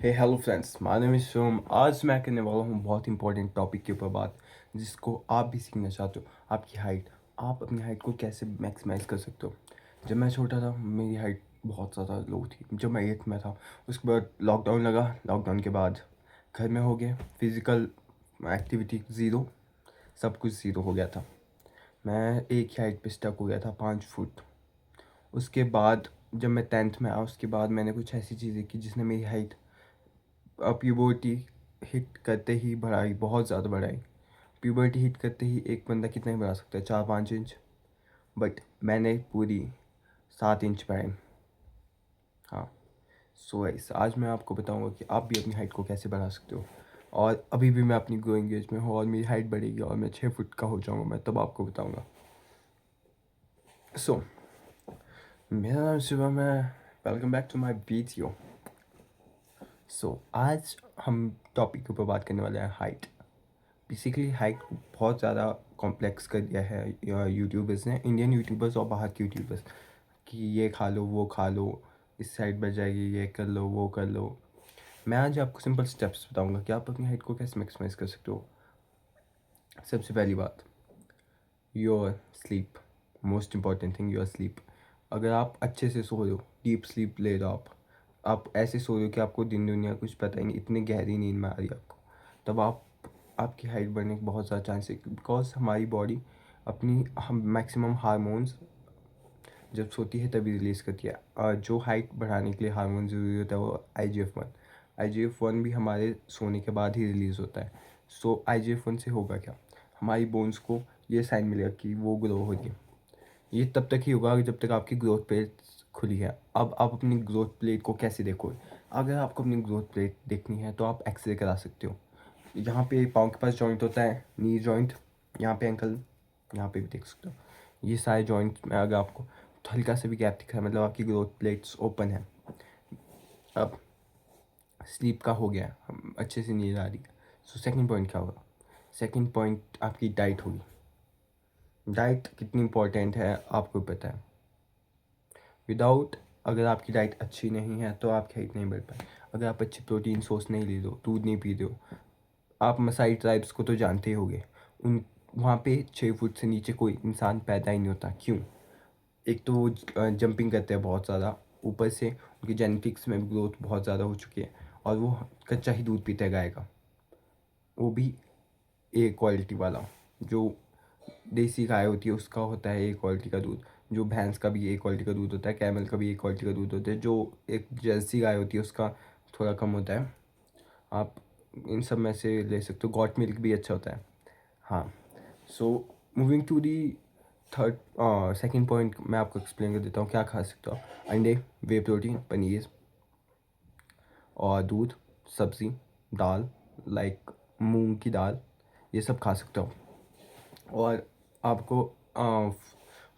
Hey hello friends, my name is Shivam. आज मैं करने वाला हूँ बहुत इंपॉर्टेंट टॉपिक के ऊपर बात, जिसको आप भी सीखना चाहते हो। आपकी हाइट, आप अपनी हाइट को कैसे मैक्सिमाइज़ कर सकते हो। जब मैं छोटा था मेरी हाइट बहुत ज़्यादा लो थी। जब मैं 8th में था, उसके बाद लॉकडाउन लगा। लॉकडाउन के बाद घर में हो गए, फिज़िकल एक्टिविटी ज़ीरो, सब कुछ ज़ीरो हो गया था। मैं एक ही हाइट पे स्टक हो गया था, 5 फुट। उसके बाद जब मैं 10th में आया, उसके बाद मैंने कुछ ऐसी चीज़ें की जिसने मेरी हाइट प्यूबर्टी हिट करते ही बढ़ाई, बहुत ज़्यादा बढ़ाई। प्यूबर्टी हिट करते ही एक बंदा कितना ही बढ़ा सकता है, 4-5 इंच। बट मैंने पूरी 7 इंच बढ़ाई। हाँ। सो गाइस, आज मैं आपको बताऊंगा कि आप भी अपनी हाइट को कैसे बढ़ा सकते हो। और अभी भी मैं अपनी ग्रोइंग एज में हूँ और मेरी हाइट बढ़ेगी और मैं 6 फुट का हो जाऊँगा, मैं तब आपको बताऊँगा। सो मेरा नाम शिवम है। Welcome back to my video. आज हम टॉपिक के ऊपर बात करने वाले हैं, हाइट। बेसिकली हाइट को बहुत ज़्यादा कॉम्प्लेक्स कर दिया है यूट्यूबर्स ने, इंडियन यूट्यूबर्स और बाहर के यूट्यूबर्स, कि ये खा लो, वो खा लो, इस साइड बढ़ जाएगी, ये कर लो, वो कर लो। मैं आज आपको सिंपल स्टेप्स बताऊंगा कि आप अपनी हाइट को कैसे मैक्सिमाइज कर सकते हो। सबसे पहली बात, your sleep. Most important thing, your sleep. अगर आप अच्छे से सो रहे हो, डीप स्लीप ले रहे हो, आप ऐसे सो रहे हो कि आपको दिन दुनिया कुछ पता ही नहीं, इतनी गहरी नींद में आ रही है आपको, तब आपकी हाइट बढ़ने के बहुत ज़्यादा चांस है। बिकॉज हमारी बॉडी अपनी हम मैक्सिमम हार्मोन्स जब सोती है तभी रिलीज़ करती है। और जो हाइट बढ़ाने के लिए हार्मोन ज़रूरी होता है वो IGF-1। IGF-1 भी हमारे सोने के बाद ही रिलीज़ होता है। सो IGF-1 से होगा क्या, हमारी बोन्स को ये साइन मिलेगा कि वो ग्रो हो रही है। ये तब तक ही होगा जब तक आपकी ग्रोथ प्लेट खुली है। अब आप अपनी ग्रोथ प्लेट को कैसे देखोगे। अगर आपको अपनी ग्रोथ प्लेट देखनी है तो आप एक्सरे करा सकते हो। यहाँ पे पाँव के पास जॉइंट होता है, नी जॉइंट, यहाँ पे एंकल, यहाँ पे भी देख सकते हो। ये सारे जॉइंट में अगर आपको हल्का सा भी गैप दिख रहा है, मतलब आपकी ग्रोथ प्लेट्स ओपन है। अब स्लीप का हो गया, हम अच्छे से नींद आ रही है। सो सेकंड पॉइंट क्या होगा, सेकंड पॉइंट आपकी डाइट होगी। डाइट कितनी इंपॉर्टेंट है आपको पता है। विदाउट, अगर आपकी डाइट अच्छी नहीं है तो आपकी हाइट नहीं बढ़ पाए। अगर आप अच्छी प्रोटीन सोर्स नहीं ले दो, दूध नहीं पी दो, आप मसाई ट्राइब्स को तो जानते ही होंगे। उन वहाँ पे 6 फुट से नीचे कोई इंसान पैदा ही नहीं होता। क्यों? एक तो वो जंपिंग करते हैं बहुत ज़्यादा, ऊपर से उनकी जेनेटिक्स में ग्रोथ बहुत ज़्यादा हो चुकी है, और वो कच्चा ही दूध पीते हैं गाय का, वो भी ए क्वालिटी वाला। जो देसी गाय होती है उसका होता है ए क्वालिटी का दूध, जो भैंस का भी ए क्वालिटी का दूध होता है, कैमल का भी ए क्वालिटी का दूध होता है, जो एक जर्सी गाय होती है उसका थोड़ा कम होता है। आप इन सब में से ले सकते हो। गॉट मिल्क भी अच्छा होता है। हाँ। So moving to the third second point, मैं आपको एक्सप्लेन कर देता हूँ क्या खा सकते हो। अंडे, वे प्रोटीन, पनीर और दूध, सब्ज़ी, दाल, लाइक मूंग की दाल, ये सब खा सकते हो। और आपको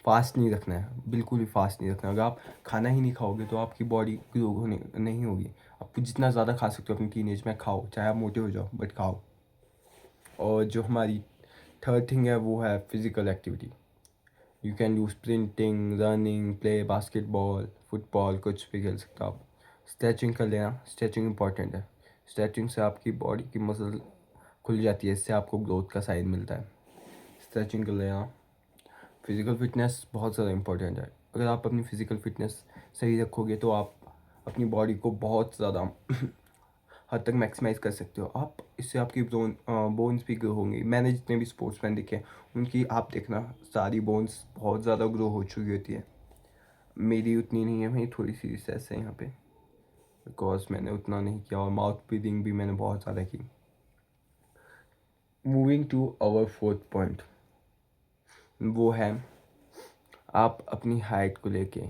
फास्ट नहीं रखना है, बिल्कुल भी फास्ट नहीं रखना। अगर आप खाना ही नहीं खाओगे तो आपकी बॉडी ग्रो होने नहीं होगी। आपको जितना ज़्यादा खा सकते हो अपनी टीनेज में खाओ, चाहे आप मोटे हो जाओ, बट खाओ। और जो हमारी थर्ड थिंग है वो है physical activity. You can do sprinting, running, play basketball, football, कुछ भी खेल सकते हो आप। स्ट्रेचिंग कर लेना, स्ट्रेचिंग इंपॉर्टेंट है। स्ट्रेचिंग से आपकी बॉडी की मसल खुल जाती है, इससे आपको ग्रोथ का साइन मिलता है। स्ट्रेचिंग कर लेना। फिज़िकल फिटनेस बहुत ज़्यादा इंपॉर्टेंट है। अगर आप अपनी फ़िज़िकल फिटनेस सही रखोगे तो आप अपनी बॉडी को बहुत ज़्यादा हद तक मैक्सिमाइज़ कर सकते हो आप। इससे आपकी बोन्स भी ग्रो होंगी। मैंने जितने भी स्पोर्ट्समैन देखे हैं उनकी आप देखना, सारी बोन्स बहुत ज़्यादा ग्रो हो चुकी होती है। मेरी उतनी नहीं है, मेरी थोड़ी सी रिसेस है यहाँ पे, बिकॉज मैंने उतना नहीं किया, और माउथ ब्रीदिंग भी मैंने बहुत ज़्यादा की। Moving to our fourth point, वो है आप अपनी हाइट को लेके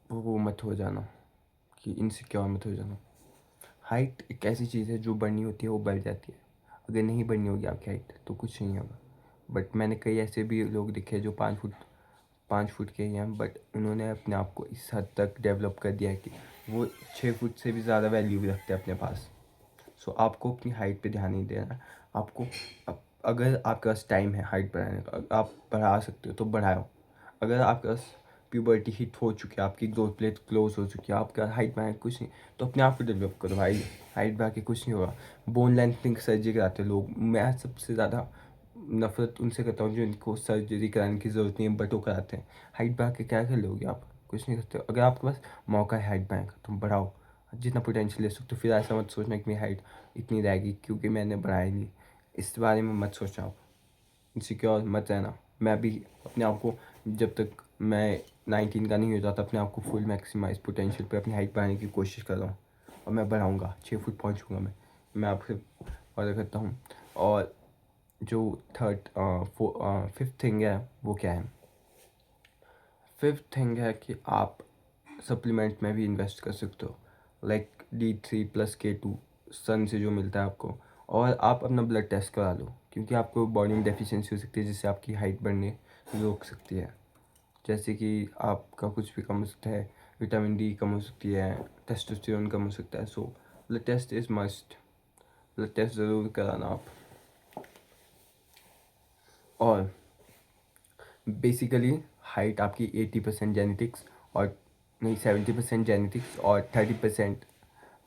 वो मत हो जाना, कि इनसिक्योर मत हो जाना। हाइट एक ऐसी चीज़ है जो बढ़नी होती है वो बढ़ जाती है। अगर नहीं बढ़नी होगी आपकी हाइट तो कुछ नहीं होगा। बट मैंने कई ऐसे भी लोग देखे जो 5 फुट के ही हैं, बट उन्होंने अपने आप को इस हद तक डेवलप कर दिया है कि वो 6 फुट से भी ज़्यादा वैल्यू भी रखते हैं अपने पास। सो आपको अपनी हाइट पे ध्यान नहीं देना। आपको अगर आपके पास टाइम है हाइट बढ़ाने का, आप बढ़ा सकते हो तो बढ़ाओ। अगर आपके पास प्यूबर्टी हिट हो चुकी है, आपकी ग्रोथ प्लेट क्लोज हो चुकी है, आपका हाइट बढ़ाने कुछ नहीं, तो अपने आप को डेवलप करो भाई। हाइट बढ़ा के कुछ नहीं होगा। बोन लेंथनिंग सर्जरी कराते हैं लोग, मैं सबसे ज़्यादा नफरत उनसे करता हूँ जो इनको सर्जरी कराने की ज़रूरत नहीं है बट वो कराते हैं। हाइट बढ़ा के क्या कर लोगे आप? कुछ नहीं करते। अगर आपके पास मौका है हाइट बढ़ाने का, तुम बढ़ाओ, जितना पोटेंशियल ले सकते हो। फिर ऐसा मत सोचना कि मेरी हाइट इतनी रहेगी क्योंकि मैंने बढ़ाई नहीं, इस बारे में मत सोचना आप। इनसिक्योर मत रहना। मैं भी अपने आप को, जब तक मैं 19 का नहीं हो जाता, अपने आप को फुल मैक्सिमाइज पोटेंशियल पे अपनी हाइट बढ़ाने की कोशिश कर रहा हूँ और मैं बढ़ाऊँगा, 6 फुट पहुँचूँगा मैं आपसे वादा करता हूँ। और जो फिफ्थ थिंग है वो क्या है? फिफ्थ थिंग है कि आप सप्लीमेंट में भी इन्वेस्ट कर सकते हो, लाइक D3+K2 सन से जो मिलता है आपको। और आप अपना ब्लड टेस्ट करा लो, क्योंकि आपको बॉडी में डेफिशिएंसी हो सकती है जिससे आपकी हाइट बढ़ने रोक सकती है। जैसे कि आपका कुछ भी कम हो सकता है, विटामिन डी कम हो सकती है, टेस्टोस्टेरोन कम हो सकता है। So blood test is must, blood test ज़रूर कराना आप। और बेसिकली हाइट आपकी 80% जेनेटिक्स और नहीं 70% जेनेटिक्स और 30%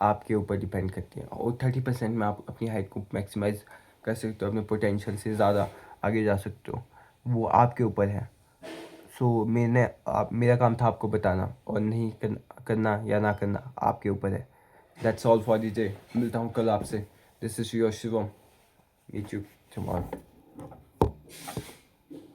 आपके ऊपर डिपेंड करती है। और 30% में आप अपनी हाइट को मैक्सिमाइज कर सकते हो, अपने पोटेंशियल से ज़्यादा आगे जा सकते हो, वो आपके ऊपर है। सो मेरा काम था आपको बताना, और नहीं करना या ना करना आपके ऊपर है। That's all for the day. मिलता हूँ कल आपसे। This is your Shivam. Meet you tomorrow.